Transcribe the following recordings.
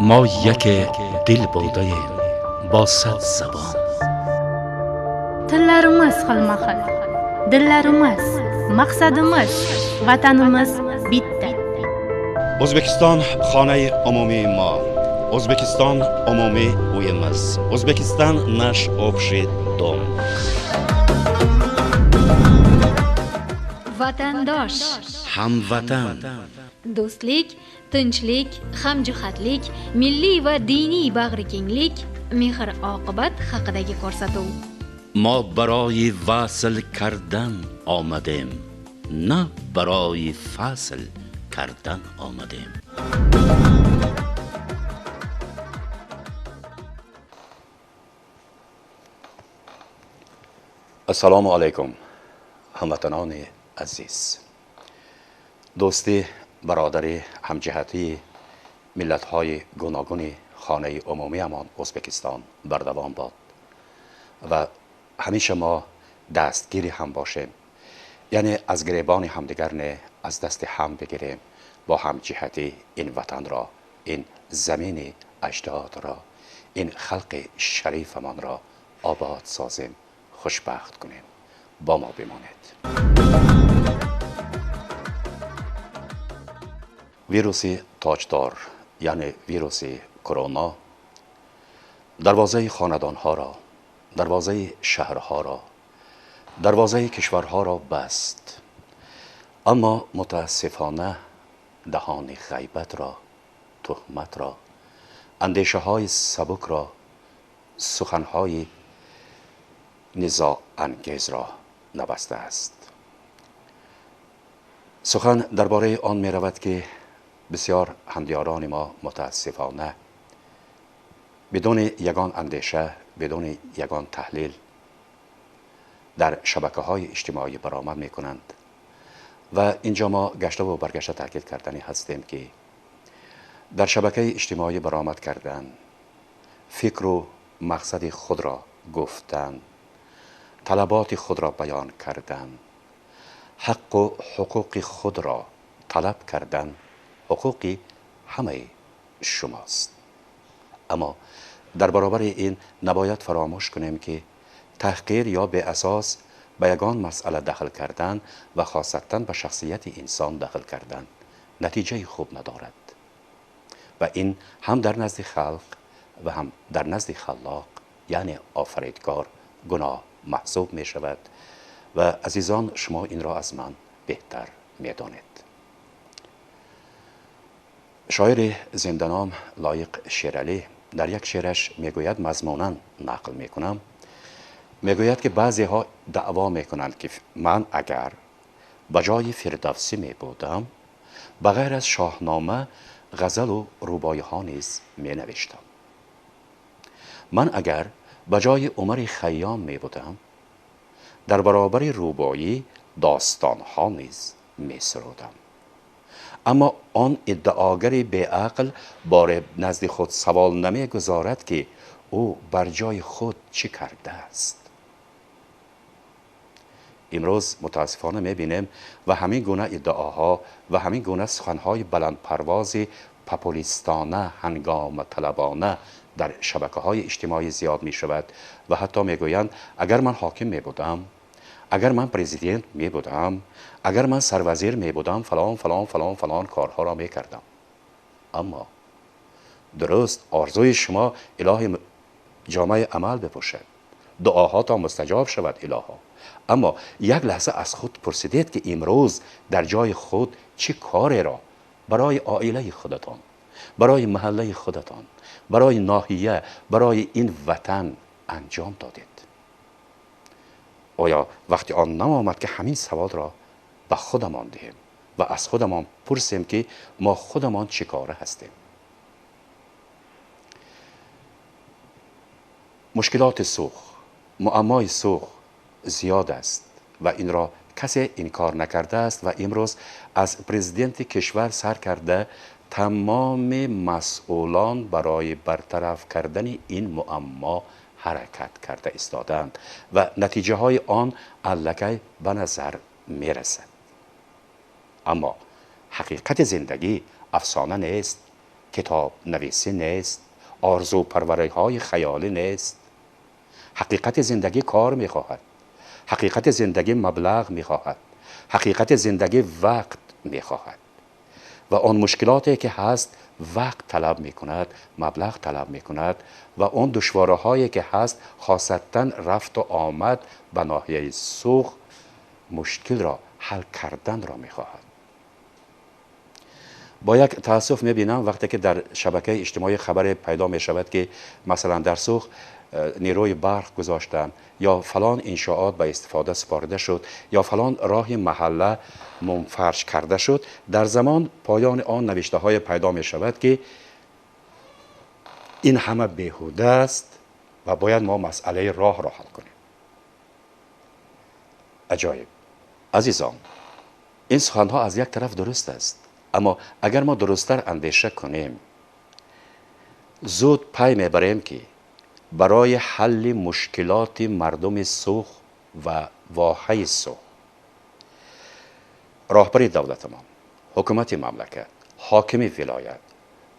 ما یک دل بوده با صد زبان. Tillarimiz xilma-xil, dillarimiz, maqsadimiz, vatanimiz bitta. O'zbekiston xonai umumiy ma. O'zbekiston umumiy uyimiz. O'zbekiston nash общий dom. Vatandosh, Hamvatan. do'stlik, tinchlik, hamjihatlik, milliy va diniy bag'rikenglik, mehr-oqibat haqidagi ko'rsatuv. ما برای وصل کردن آمدیم، نه برای فصل کردن آمدیم. السلام علیکم هموطنان عزیز. دوستی، برادری، همجهتی ملت‌های گوناگون خانه عمومی امان ازبکستان بردوام باد و همیشه ما دستگیری هم باشیم، یعنی از گریبان همدیگر نه، از دست هم بگیریم، با همجهتی این وطن را، این زمین اجداد را، این خلق شریفمان را آباد سازیم، خوشبخت کنیم. با ما بمانید. ویروس تاجدار یعنی ویروس کرونا دروازه خاندانها را، دروازه شهرها را، دروازه کشورها را بست، اما متاسفانه دهان غیبت را، تهمت را، اندیشه های سبک را، سخنهای نزاع انگیز را نبسته است. سخن درباره آن می رود که بسیار همدیاران ما متاسفانه بدون یگان اندیشه، بدون یگان تحلیل در شبکه های اجتماعی برآمد می کنند و اینجا ما گشته و برگشته تاکید کردنی هستیم که در شبکه اجتماعی برآمد کردن، فکر و مقصد خود را گفتن، طلبات خود را بیان کردن، حق و حقوق خود را طلب کردن، حقوقی همه شماست. اما در برابر این نباید فراموش کنیم که تحقیر یا به اساس به یگان مسئله دخل کردن و خاصتاً به شخصیت انسان دخل کردن نتیجه خوب ندارد و این هم در نزد خلق و هم در نزد خلاق یعنی آفریدگار گناه محسوب می شود و عزیزان شما این را از من بهتر می دانید. شاعر زنده‌نام لایق شیرعلی در یک شعرش میگوید، مضمونا نقل میکنم، میگوید که بعضی ها دعوا میکنند که من اگر به جای فردوسی می بودم بغیر از شاهنامه غزل و رباعی ها نیز می نوشتم. من اگر به جای عمر خیام می بودم در برابر رباعی داستان ها نیز می سرودم. اما آن ادعاگر به عقل بار نزد خود سوال نمی گذارد که او بر جای خود چی کرده است. امروز متاسفانه می بینیم و همین گونه ادعاها و همین گونه سخنهای بلند پرواز پاپولیستانه، هنگام طلبانه در شبکه های اجتماعی زیاد می شود و حتی می گویند اگر من حاکم می بودم، اگر من پرزیدنت می بودم، اگر من سروزیر می بودم فلان فلان فلان فلان کارها را می کردم. اما درست آرزوی شما اله جامعه عمل بپوشد، دعاها تا مستجاب شود الها، اما یک لحظه از خود پرسیدید که امروز در جای خود چه کاری را برای عائله خودتان، برای محله خودتان، برای ناحیه، برای این وطن انجام دادید؟ آیا وقتی آن نمآمد که همین سوال را به خودمان دهیم و از خودمان پرسیم که ما خودمان چه کاره هستیم؟ مشکلات سوخ، معمای سوخ زیاد است و این را کسی انکار نکرده است و امروز از پرزیدنت کشور سر کرده تمام مسئولان برای برطرف کردن این معما حرکت کرده ایستادند و نتیجه های آن الکی به نظر می رسد. اما حقیقت زندگی افسانه نیست کتاب نویسی نیست، آرزو پروری های خیالی نیست. حقیقت زندگی کار میخواهد، حقیقت زندگی مبلغ میخواهد، حقیقت زندگی وقت میخواهد و آن مشکلاتی که هست وقت طلب میکند، مبلغ طلب میکند و آن دشواره هایی که هست خاصتا رفت و آمد به ناحیه سوخت مشکل را حل کردن را میخواهد. با یک تاسف میبینم وقتی که در شبکه اجتماعی خبر پیدا میشود که مثلا در سوخت نیروی برق گذاشتن یا فلان انشاءات به استفاده سپارده شد یا فلان راه محله منفرش کرده شد، در زمان پایان آن نوشته های پیدا می شود که این همه بیهوده است و باید ما مسئله راه را حل کنیم. عجایب. عزیزان، این سخنها از یک طرف درست است، اما اگر ما درستتر اندیشه کنیم زود پی میبریم که برای حل مشکلات مردم سوخ و واحه سوخ راهبر دولت ما، حکومت مملکت، حاکم ولایت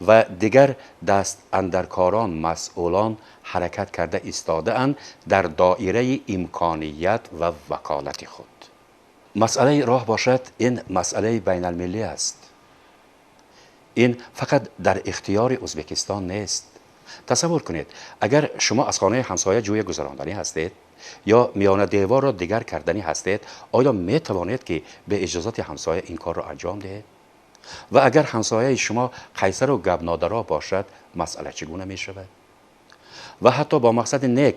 و دیگر دست اندرکاران مسئولان حرکت کرده ایستاده اند در دایره امکانیت و وکالت خود. مسئله راه باشد این مسئله بین المللی است. این فقط در اختیار ازبکستان نیست. تصور کنید اگر شما از خانه همسایه جوی گذراندنی هستید یا میان دیوار را دیگر کردنی هستید، آیا می توانید که به اجازت همسایه این کار را انجام دهید؟ و اگر همسایه شما قیصر و گبنادرا باشد مسئله چگونه می شود؟ و حتی با مقصد نیک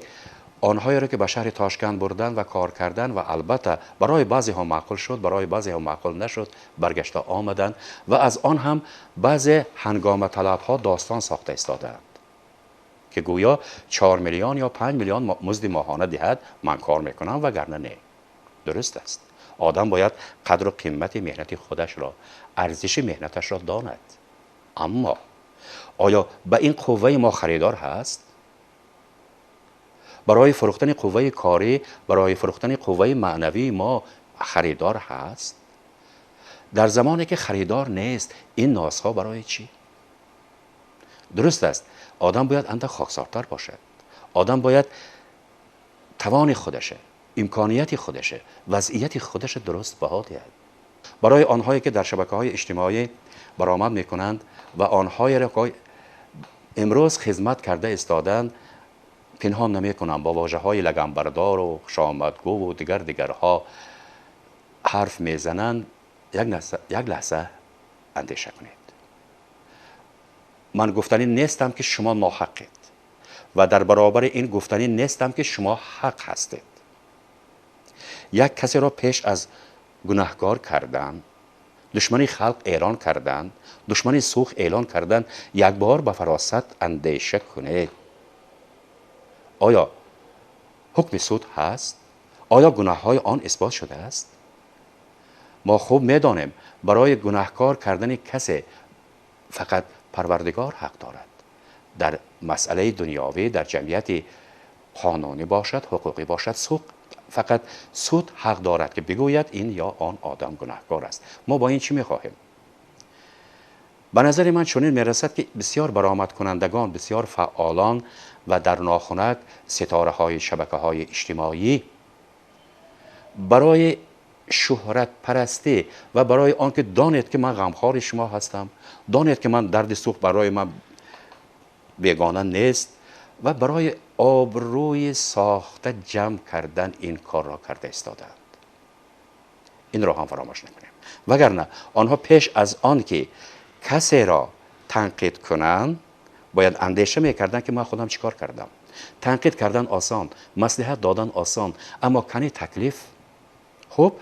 آنهایی را که به شهر تاشکند بردن و کار کردن و البته برای بعضی ها معقول شد، برای بعضی ها معقول نشد، برگشته آمدند و از آن هم بعضی هنگام طلب ها داستان ساخته ایستادند که گویا 4 میلیون یا 5 میلیون مزد ماهانه دهد، من کار میکنم وگرنه نه. درست است. آدم باید قدر و قیمت مهنت خودش را، ارزش مهنتش را داند. اما آیا به این قوه ما خریدار هست؟ برای فروختن قوه کاری، برای فروختن قوه معنوی ما خریدار هست؟ در زمانی که خریدار نیست این نازها برای چی؟ درست است. آدم باید اندک خاکسارتر باشد. آدم باید توان خودشه، امکانیت خودشه، وضعیت خودش درست بها دهد. برای آنهایی که در شبکه‌های اجتماعی برآمد میکنند و آنهایی را که امروز خدمت کرده استادند پنهان نمیکنند، با واژه‌های لگنبردار و خوشامدگو و دیگرها حرف میزنند، یک لحظه اندیشه کنید. من گفتنی نیستم که شما ناحقید و در برابر این گفتنی نیستم که شما حق هستید. یک کسی را پیش از گناهکار کردن، دشمنی خلق اعلان کردن، دشمنی سوخ اعلان کردن، یک بار به فراست اندیشه کنید. آیا حکم سود هست؟ آیا گناه های آن اثبات شده است؟ ما خوب میدانیم برای گناهکار کردن کسی فقط پروردگار حق دارد. در مسئله دنیاوی در جمعیت قانونی باشد، حقوقی باشد، فقط سود حق دارد که بگوید این یا آن آدم گناهکار است. ما با این چی میخواهیم؟ به نظر من چنین میرسد که بسیار برآمد کنندگان، بسیار فعالان و در ناخنک ستاره های شبکه های اجتماعی برای شهرت پرستی و برای آنکه دانید که من غمخوار شما هستم، دانید که من درد سوخت برای من بیگانه نیست و برای آبروی ساخته جمع کردن این کار را کرده ایستادند. این را هم فراموش نکنیم. وگرنه آنها پیش از آن که کسی را تنقید کنند باید اندیشه میکردن که من خودم چیکار کردم. تنقید کردن آسان، مصلحت دادن آسان، اما کنی تکلیف. خب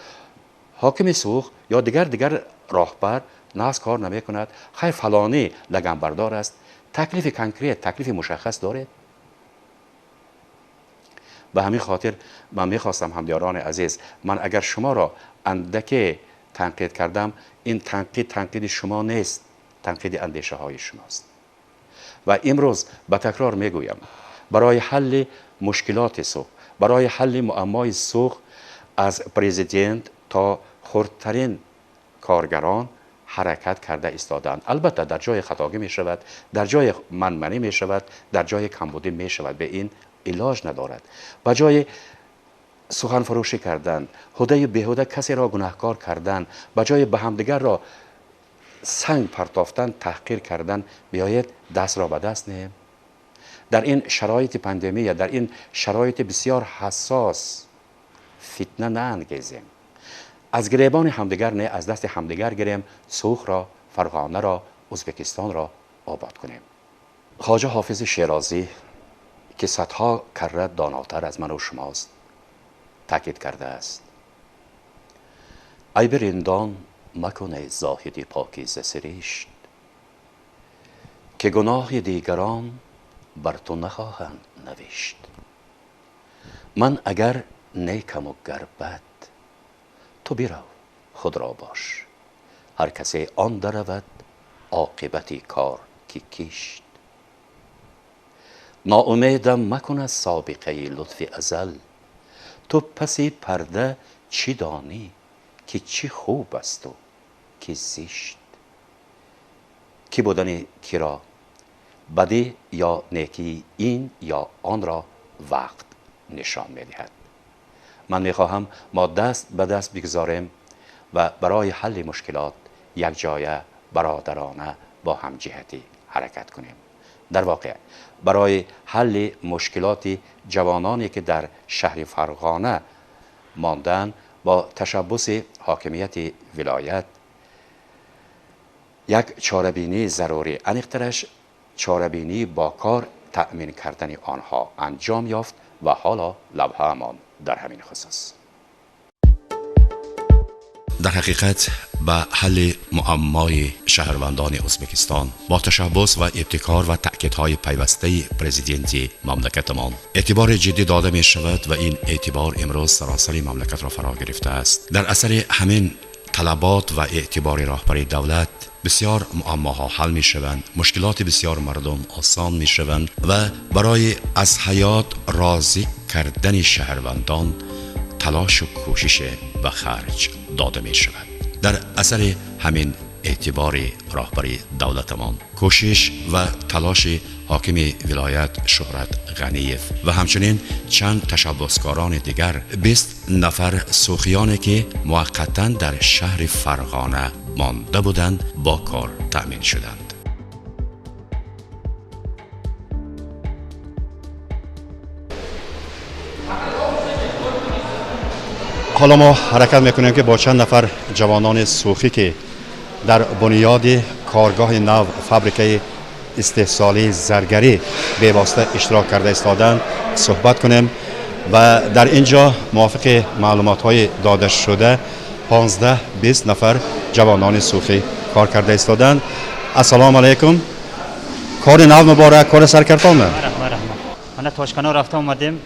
حاکم سوخت یا دیگر راهبر ناز کار نمی کند، خیر فلانی لگنبردار است، تکلیف کنکریت، تکلیف مشخص داره. به همین خاطر من میخواستم همدیاران عزیز، من اگر شما را اندکی تنقید کردم، این تنقید شما نیست، تنقید اندیشه های شماست. و امروز به تکرار میگویم برای حل مشکلات سوخت، برای حل معمای سوخت از پرزیدنت تا خردترین کارگران حرکت کرده ایستادند. البته در جای خطاگی می شود، در جای منمنی می شود، در جای کمبودی می شود، به این علاج ندارد. به جای سخن فروشی کردن، هده بیهوده کسی را گناهکار کردن، به جای به همدیگر را سنگ پرتافتن، تحقیر کردن، بیایید دست را به دست نهیم. در این شرایط پاندمی، در این شرایط بسیار حساس فتنه نانگیزیم. از گریبان همدیگر نه، از دست همدیگر گیریم، سوخ را، فرغانه را، ازبکستان را آباد کنیم. خواجه حافظ شیرازی که صدها کره داناتر از من و شماست تاکید کرده است: ای برندان مکنه زاهدی پاکیزه سرشت، که گناه دیگران بر تو نخواهند نوشت. من اگر نیکم و گر بد، تو برو خود را باش. هر کسی آن درود عاقبتی کار که کشت. ناامیدم مکن از سابقه لطف ازل، تو پسی پرده چی دانی که چی خوب است و که زشت. کی بودن کی را، بدی یا نیکی، این یا آن را وقت نشان می‌دهد. من می‌خواهم ما دست به دست بگذاریم و برای حل مشکلات یک جایه برادرانه با همجهتی حرکت کنیم. در واقع برای حل مشکلات جوانانی که در شهر فرغانه ماندن با تشبث حاکمیت ولایت یک چاره‌بینی ضروری، انیقترش چاره‌بینی با کار تأمین کردن آنها انجام یافت و حالا لوحه‌مان در همین خصوص. در حقیقت به حل معمای شهروندان ازبکستان با تشبث و ابتکار و تأکیدهای پیوسته پرزیدنت مملکتمان اعتبار جدی داده می شود و این اعتبار امروز سراسر مملکت را فرا گرفته است. در اثر همین طلبات و اعتبار راهبری دولت بسیار معماها حل می شوند، مشکلات بسیار مردم آسان می شوند و برای از حیات راضی کردن شهروندان تلاش و کوشش و خرج داده می شود. در اثر همین اعتبار راهبری دولتمان، کوشش و تلاش حاکم ولایت شهرت غنیف و همچنین چند تشبثکاران دیگر 20 نفر سوخیانی که موقتا در شهر فرغانه مانده بودند با کار تأمین شدند. حالا ما حرکت میکنیم که با چند نفر جوانان سوخی که در بنیاد کارگاه نو فابریکه استحصالی زرگری به واسطه اشتراک کرده ایستادند صحبت کنیم و در اینجا موافق معلومات های داده شده 15-20 نفر جوانان سوخی کار کرده ایستادند. السلام علیکم. کار نو مبارک، کار سرکردان. مرحبا. من تاشکنا رفته اومدیم.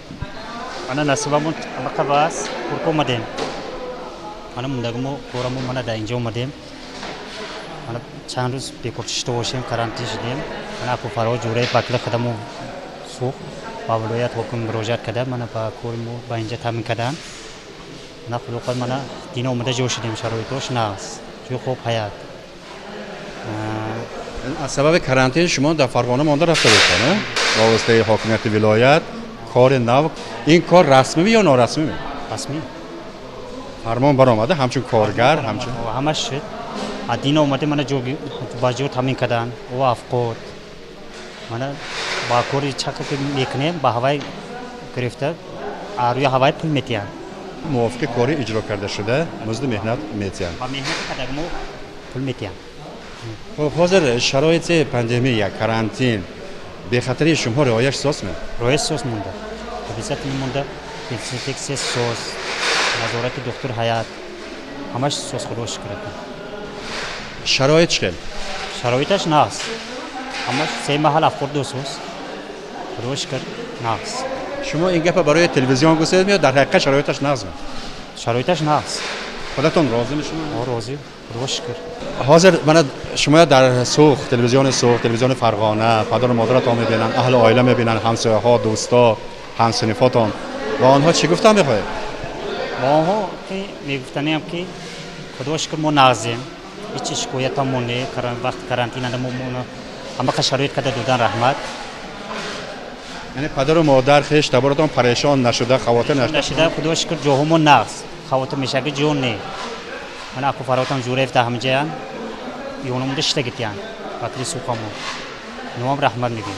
من نصیبمون طبقه باز پرک اومدیم. من موندگمو کارمون من در اینجا اومدیم. من چند روز بیکارشته باشیم، کارانتین شدیم. من اپو فرا جوره پاکل خدمو سوخ با ولایت حکم مراجعت کردم. من با کارمو با اینجا تامین کردم. من خلوقات من دینا اومده جور شدیم، شرایطش ناقص جو خوب حیات. از سبب کارانتین شما در فرغانه مانده رفته بودید نه؟ با واسطه حاکمیت ولایت کار نو، این کار رسمی یا نارسمی؟ رسمی. فرمان برآمده همچون کارگر همچون همش شد. دینا اومده من با جو تامین کردن و افقود. من با کاری چقدر میکنیم با هوای گرفته روی هوای پول میتیان. موافق کاری اجرا کرده شده مزد مهنت میتیان. با مهنت کردگمو پول میتیان. خب حاضر شرایط پاندمی یا کارانتین به خاطر شما رعایت ساز می؟ رعایت ساز مونده. بسیار مونده. دزینفکسی ساز، نظارت دکتر حیات، همش ساز خودش کردن. شرایط چقدر؟ شرایطش ناقص. همش 3 محل افراد دو ساز. خودش کرد ناقص. شما این گپ برای تلویزیون گوشید میاد، در حقیقت شرایطش ناقص. شرایطش ناقص. خودتون راضی میشین؟ راضی. خودش کرد. حاضر من شما در سوخ تلویزیون فرغانه پدر و مادرتون میبینن، اهل عائله میبینن، همسایه‌ها، دوستا، همسنفاتون با آنها چی گفتن میخواهید؟ با آنها که میگفتنیم که خداش کرد ما نازیم هیچ شکایت هم نه وقت کارانتین دم همه که شرایط کده دادن رحمت یعنی پدر و مادر خیش تبارتان پریشان نشده خواته نشده خدا شکر جاهمون نقص خواته میشه که جون نه من اکو فراتان جوره افته همه جایان یونم دشته گتیان وقتی سوکامو نوام رحمت میگیم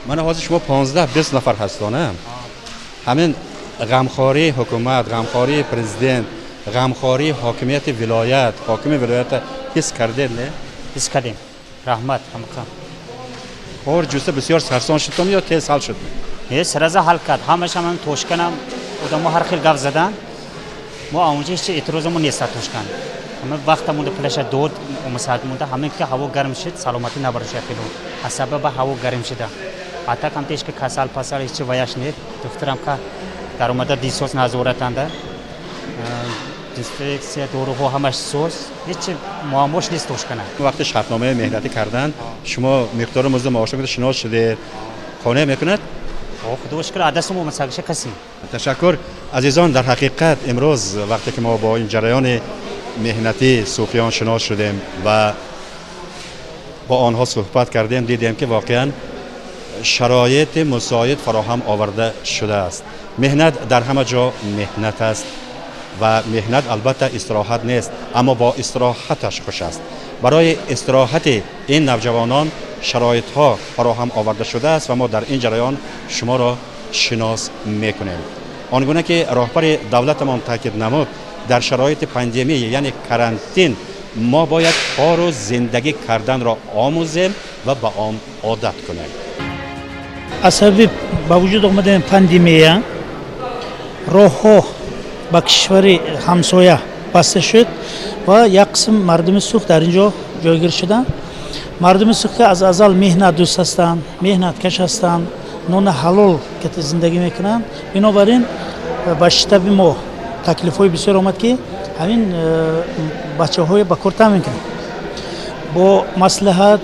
من حاضر شما 15-20 نفر هستانه همین غمخواری حکومت غمخواری پرزیدنت غمخواری حاکمیت ولایت حاکم ولایت حس کرده نه حس کردیم رحمت همه کار جوسه بسیار سرسان شد یا تیز حل شد نه سرزه حل کرد همش هم توشکنم ادامه هر خیل گفت زدن ما اونجا هیچ اعتراضمون نیست توشکن همه وقت مونده پلش دود و مساعد مونده همه که هوا گرم شد سلامتی نبرشه فیلم از سبب هوا گرم شده حتی کم تیش که کسال پسال هیچ ویاش نید دخترم که در اومده دیسوس نزورتنده دیستریکسیا دوروها همش سوس هیچ معاموش نیست توشکنه وقتی شرطنامه مهلتی کردن شما مقدار مزد معاش رو شناس شده خانه میکند خدا شکر عدسمو مساقشه کسی تشکر عزیزان در حقیقت امروز وقتی که ما با این جریان مهنتی صوفیان شناس شدیم و با آنها صحبت کردیم دیدیم که واقعا شرایط مساعد فراهم آورده شده است مهنت در همه جا مهنت است و مهنت البته استراحت نیست اما با استراحتش خوش است برای استراحت این نوجوانان شرایط ها فراهم آورده شده است و ما در این جریان شما را شناس میکنیم آنگونه که راهبر دولتمان تاکید نمود در شرایط پاندمی یعنی کرانتین ما باید کار و زندگی کردن را آموزیم و به آن عادت کنیم عصبی با وجود آمده پاندمی راه‌ها با کشور همسایه بسته شد و یک قسم مردم سوخت در اینجا جایگیر شدند مردم سوخت که از ازل مهنت دوست هستند مهنت کش هستند نون حلال که زندگی میکنند بنابراین با شتاب ما تکلیف های بسیار آمد که همین بچه های با کار تامین کنند با مصلحت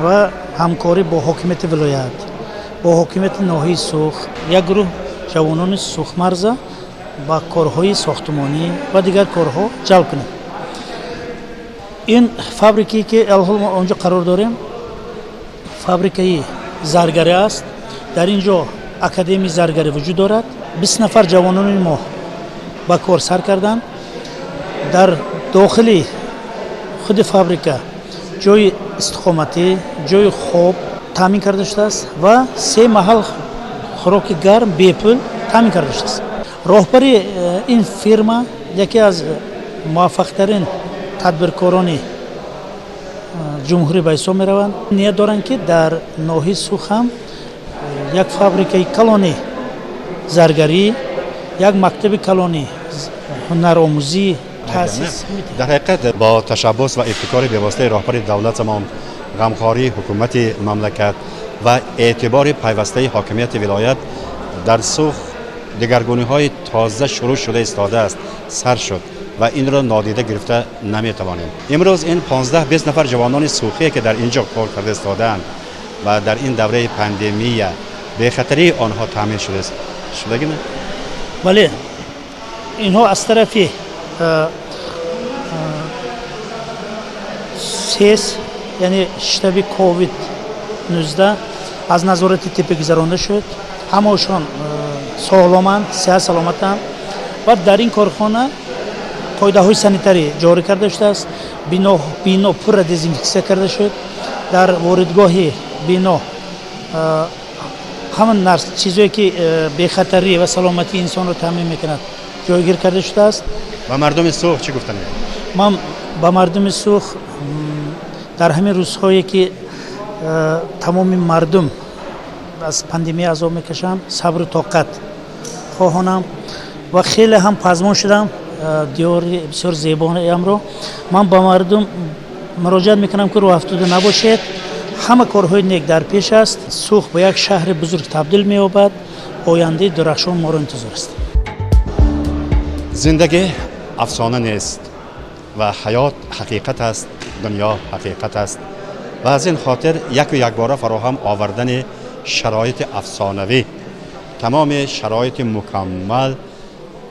و همکاری با حکومت ولایت با حکومت ناحیه سوخ یک گروه جوانان سوخ مرزه با کارهای ساختمانی و دیگر کارها جلب کنیم این فابریکی که الحال آنجا قرار داریم فابریکه زرگری است در اینجا اکادمی زرگری وجود دارد 20 نفر جوانان ما با کار سر کردن در داخل خود فابریکه جای استقامتی جای خواب تامین کرده شده است و 3 محل خوراک گرم بی پول تامین کرده شده است راهبر این فرما یکی از موفق‌ترین تدبیرکاران جمهوری به حساب می‌روند نیت دارند که در ناحیه سوخ هم یک فابریکه کلانی زرگری یک مکتب کلانی هنرآموزی تأسیس در حقیقت با تشبث و ابتکار بی‌واسطه راهبر دولتمان غمخواری حکومت مملکت و اعتبار پیوسته حاکمیت ولایت در سوخ دگرگونی‌های تازه شروع شده ایستاده است سر شد و این را نادیده گرفته نمی‌توانیم امروز این 15-20 نفر جوانان سوخی که در اینجا کار کرده ایستادند و در این دوره پاندمی به خطری آنها تامین شده است شده نه بله اینها از طرف سیس یعنی شتاب کووید 19 از نظارت تیپی گذرانده شد همه‌شان سالمند صحت سلامتند و در این کارخانه قاعده‌های سانیتری جاری کرده شده است بنا پر دزینفکسیون کرده شد در واردگاه بنا همون نرس چیزی که به خطری و سلامتی انسان رو تامین میکند جایگیر کرده شده است و مردم سوخ چی گفتن من با مردم سوخ در همین روزهایی که تمام مردم از پاندمی عذاب میکشند صبر و طاقت خواهانم و خیلی هم پزمان شدم دیار بسیار زیبای امرو من با مردم مراجعت میکنم که رو افتاده نباشید همه کارهای نیک در پیش است سوخ به یک شهر بزرگ تبدیل می‌یابد آینده درخشان ما را انتظار است زندگی افسانه نیست و حیات حقیقت است دنیا حقیقت است و از این خاطر یک و یک باره فراهم آوردن شرایط افسانوی تمام شرایط مکمل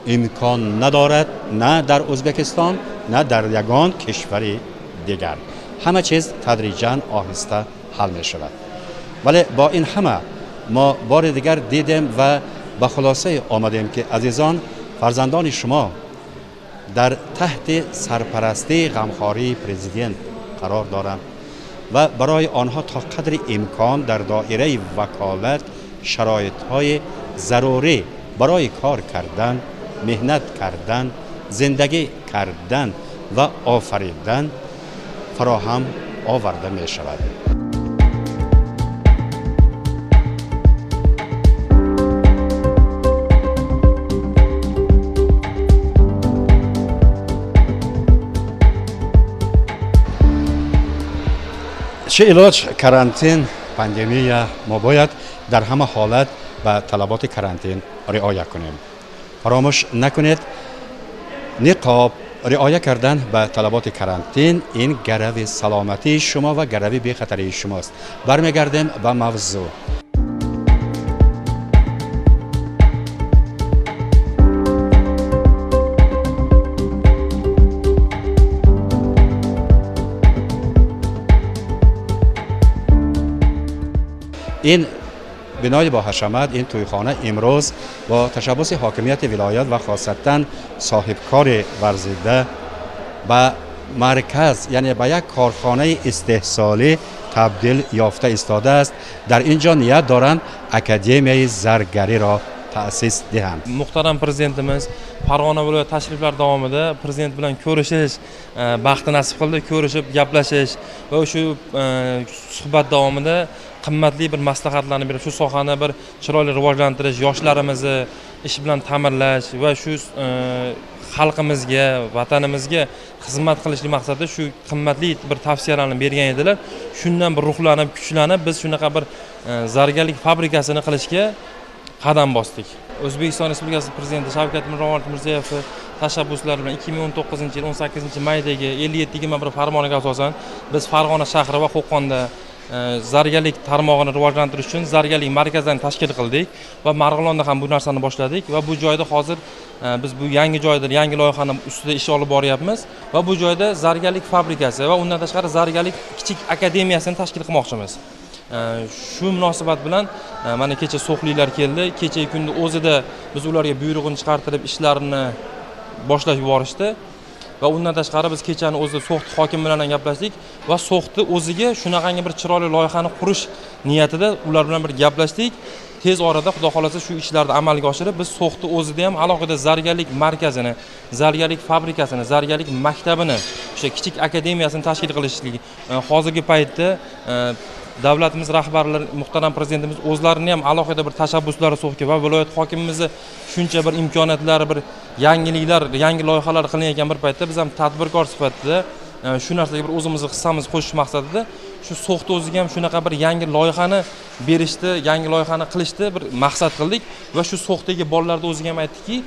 امکان ندارد نه در ازبکستان نه در یگان کشوری دیگر همه چیز تدریجاً آهسته حل می شود. ولی با این همه ما بار دیگر دیدیم و به خلاصه آمدیم که عزیزان فرزندان شما در تحت سرپرستی غمخواری پرزیدنت قرار دارند و برای آنها تا قدر امکان در دایره وکالت شرایط‌های ضروری برای کار کردن، مهنت کردن، زندگی کردن و آفریدن فراهم آورده می شود. چه علاج کرانتین پاندمی ما باید در همه حالت به طلبات کرانتین رعایت کنیم. فراموش نکنید نقاب رعایت کردن به طلبات کرانتین این گرو سلامتی شما و گرو بی خطری شماست. برمیگردیم به موضوع. این بنای با حشمت این تویخانه امروز با تشبث حاکمیت ولایت و خاصتا صاحبکار ورزیده به مرکز یعنی به یک کارخانه استحصالی تبدیل یافته ایستاده است. در اینجا نیت دارند اکادمیای زرگری را تأسیس دهند. Muhtaram prezidentimiz Farg'ona viloyat tashriflari davomida prezident bilan ko'rishish baxti nasib qildi, ko'rishib gaplashish va shu suhbat davomida qimmatli bir maslahatlarni berib shu sohani bir chiroyli rivojlantirish, yoshlarimizni ish bilan ta'minlash va shu xalqimizga, vatanimizga xizmat qilishlik maqsadida shu qimmatli bir tavsiyalarni bergan edilar. Shundan bir ruhlanib, kuchlanib biz shunaqa bir zargarlik fabrikasini qilishga qadam bosdik. O'zbekiston Respublikasi Prezidenti Shavkat Mirziyoyev tashabbuslari bilan 2019-yil 18-maydagi 57-21 farmoniga asosan biz Farg'ona shahri va Qo'qonda zargarlik tarmog'ini rivojlantirish uchun zargarlik markazlarini tashkil qildik va Marg'ilonda ham bu narsani boshladik va bu joyda hozir biz bu yangi joyda yangi loyihani ustida ish olib boryapmiz va bu joyda zargarlik fabrikasi va undan tashqari zargarlik kichik akademiyasini tashkil qilmoqchimiz. Shu munosabat bilan mana kecha so'xliklar keldi. Kecha kunda o'zida biz ularga buyrug'ini chiqartirib ishlarini boshlab yuborishdi. Va undan tashqari biz kechani o'zida So'xti hokimi bilan gaplashdik va So'xti o'ziga shunaqangi bir chiroyli loyihani qurish niyatida ular bilan bir gaplashdik. Tez orada xudo xolasa shu ishlarni amalga oshirib biz So'xti o'zida ham alohida zargarlik markazini, zargarlik fabrikasini, zargarlik maktabini, o'sha kichik akademiyasini tashkil qilishlik hozirgi paytda davlatimiz rahbarlari, muhtaram prezidentimiz o'zlarini ham alohida bir tashabbuslari so'xga va viloyat hokimimizni shuncha bir imkoniyatlari, bir yangiliklar, yangi loyihalar qilinayotgan bir paytda biz ham tadbirkor sifatida shu narsaga bir o'zimizni hissamizni qo'shish maqsadida shu So'xda o'ziga ham shunaqa bir yangi loyihani berishdi, yangi loyihani qilishdi bir maqsad qildik va shu So'xdagi bolalarga o'ziga ham aytdikki,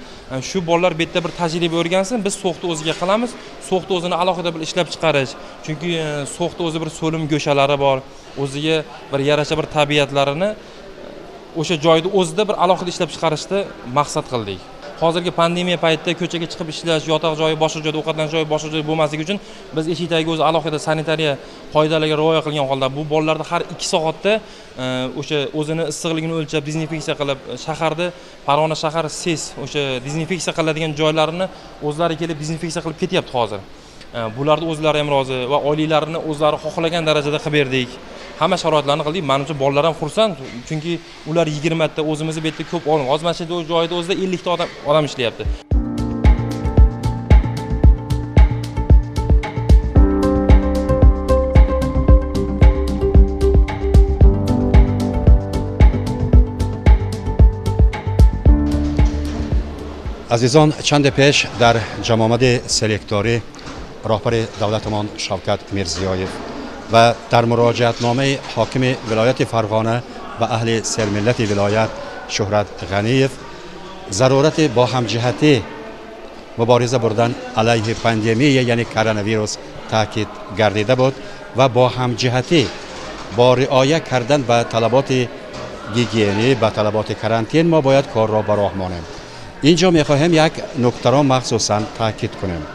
shu bolalar bu yerda bir tajriba o'rgansin, biz So'xda o'ziga qilamiz. So'xda o'zini alohida bir ishlab chiqarish. Chunki So'xda o'zi bir so'lim go'shalari bor, o'ziga bir yarasha bir tabiatlarini o'sha joyda o'zida bir alohida ishlab chiqarishni maqsad qildik. Hozirgi pandemiya paytida ko'chaga chiqib ishlash, yotoq joyi boshqa joyda, ovqatlanish joyi boshqa joyda bo'lmasligi uchun biz eshik tagiga o'zi alohida sanitariya qoidalariga rioya qilgan holda bu bolalarni har 2 soatda o'sha o'zini issiqligini o'lchab, dezinfeksiya qilib, shaharda Farg'ona shahar SES o'sha dezinfeksiya qiladigan joylarini o'zlari kelib dezinfeksiya qilib ketyapti hozir. Bularni o'zlari ham rozi va oilalarni o'zlari xohlagan darajada qilib berdik. Hamma sharoitlarni qildik. Menimcha bolalar ham xursand, chunki ular 20 ta, o'zimizni bu yerda ko'p olim. Hozir mana shu joyda o'zida 50 ta odam ishlayapti. عزیزان چند پیش در جمامد سلکتوری راهبر دولتمان شوکت میرزیایف و در مراجعتنامه حاکم ولایت فرغانه و اهل سرملت ولایت شهرت غنیف ضرورت با همجهتی مبارزه بردن علیه پاندمی یعنی کرونا ویروس تاکید گردیده بود و با همجهتی با رعایت کردن به طلبات گیگینی به طلبات کرانتین ما باید کار را به راه مانیم. اینجا میخواهیم یک نکته را مخصوصا تاکید کنیم.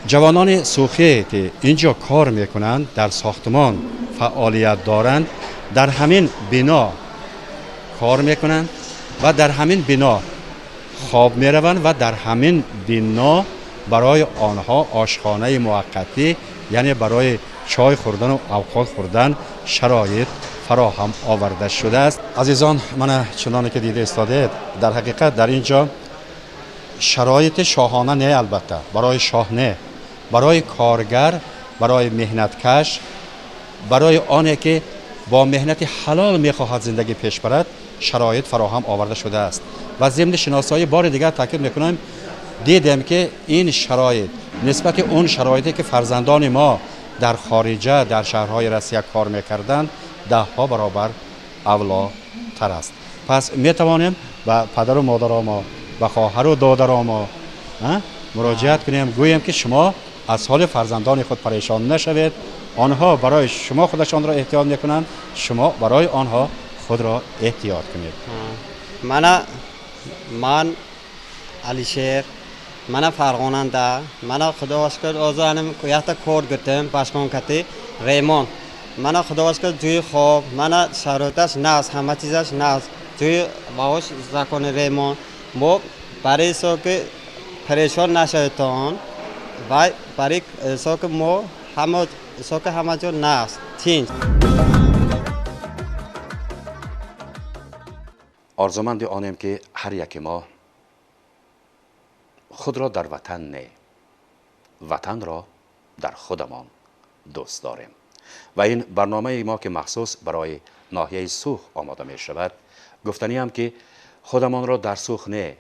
جوانان سوخی که اینجا کار میکنند، در ساختمان فعالیت دارند، در همین بنا کار میکنند و در همین بنا خواب میروند و در همین بنا برای آنها آشخانه موقتی، یعنی برای چای خوردن و اوقات خوردن شرایط فراهم آورده شده است. عزیزان، من چنانه که دیده استادید، در حقیقت در اینجا شرایط شاهانه نه، البته برای شاه نه، برای کارگر، برای مهنتکش، برای آنه که با مهنت حلال میخواهد زندگی پیش برد شرایط فراهم آورده شده است. و ضمن شناسایی بار دیگر تاکید میکنم، دیدم که این شرایط نسبت اون شرایطی که فرزندان ما در خارجه در شهرهای روسیه کار میکردند 10 برابر اولا تر است. پس میتوانیم به پدر و مادر ما، به خواهر و دادر ما مراجعت کنیم، گوییم که شما از حال فرزندان خود پریشان نشوید. آنها برای شما خودشان را احتیاط میکنند، شما برای آنها خود را احتیاط کنید. من علیشیر، من فرغاننده، من خدا واسکر آزانم یهتا کار گرتم پشمان کتی ریمان. من خدا واسکر جوی خواب، من شرایطش ناز، همه چیزش ناز، جوی باوش زکان ریمان. مو برای سو که پریشان نشویتان و برای سو که مو همه جو ناز تین. آرزومند آنیم که هر یک ما خود را در وطن نه، وطن را در خودمان دوست داریم. و این برنامه ما که مخصوص برای ناحیه سوخ آماده می شود، گفتنی هم که خودمان را در سوخ نه،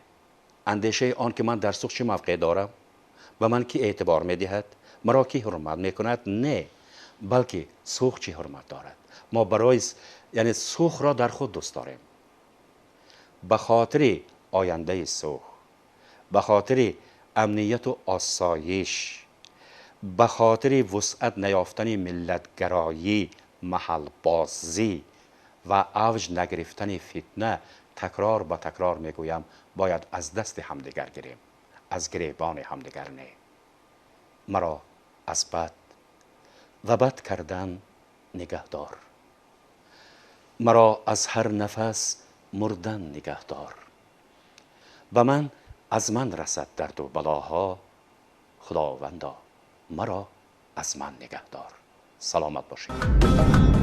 اندیشه آن که من در سوخ چه موقع دارم و من کی اعتبار می دهد، مرا کی حرمت می کند، نه، بلکه سوخ چی حرمت دارد. ما برای یعنی سوخ را در خود دوست داریم، به خاطر آینده سوخ، به خاطر امنیت و آسایش، به خاطر وسعت نیافتن ملتگرایی، محل بازی و اوج نگرفتن فتنه، تکرار به تکرار میگویم باید از دست همدیگر گیریم، از گریبان همدیگر نه. مرا از بد و بد کردن نگهدار، مرا از هر نفس مردن نگهدار. به من از من رسد درد و بلاها، خداوندا مرا از من نگهدار. سلامت باشید.